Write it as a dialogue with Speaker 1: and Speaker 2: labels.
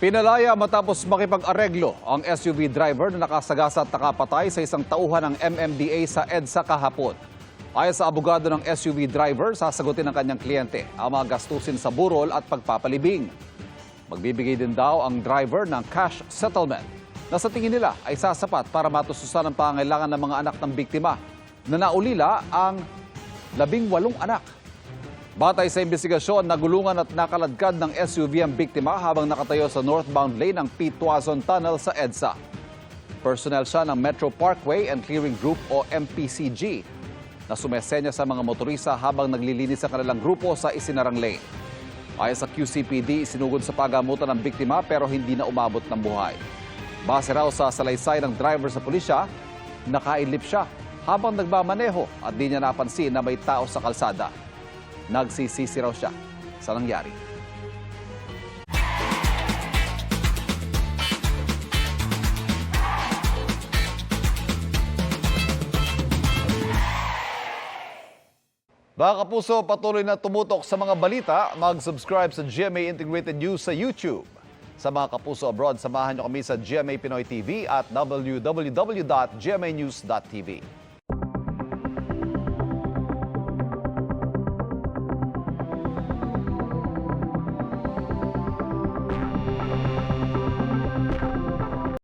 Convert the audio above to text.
Speaker 1: Pinalaya matapos makipag-areglo ang SUV driver na nakasagasa at nakapatay sa isang tauhan ng MMDA sa EDSA kahapon. Ayon sa abogado ng SUV driver, sasagutin ng kanyang kliyente ang mga gastusin sa burol at pagpapalibing. Magbibigay din daw ang driver ng cash settlement na sa tingin nila ay sasapat para matustusan ang pangailangan ng mga anak ng biktima na naulila ang 18 anak. Batay sa investigasyon, nagulungan at nakaladkad ng SUV ang biktima habang nakatayo sa northbound lane ng P. Tuazon Tunnel sa EDSA. Personnel siya ng Metro Parkway and Clearing Group o MPCG na sumesenya sa mga motorista habang naglilinis sa kanilang grupo sa isinarang lane. Ayon sa QCPD, isinugod sa pagamutan ng biktima pero hindi na umabot ng buhay. Base raw sa salaysay ng driver sa pulisya, nakaidlip siya habang nagmamaneho at di niya napansin na may tao sa kalsada. Nagsisisi raw siya sa nangyari. Mga kapuso, patuloy na tumutok sa mga balita. Mag-subscribe sa GMA Integrated News sa YouTube. Sa mga kapuso abroad, samahan niyo kami sa GMA Pinoy TV at www.gmanews.tv.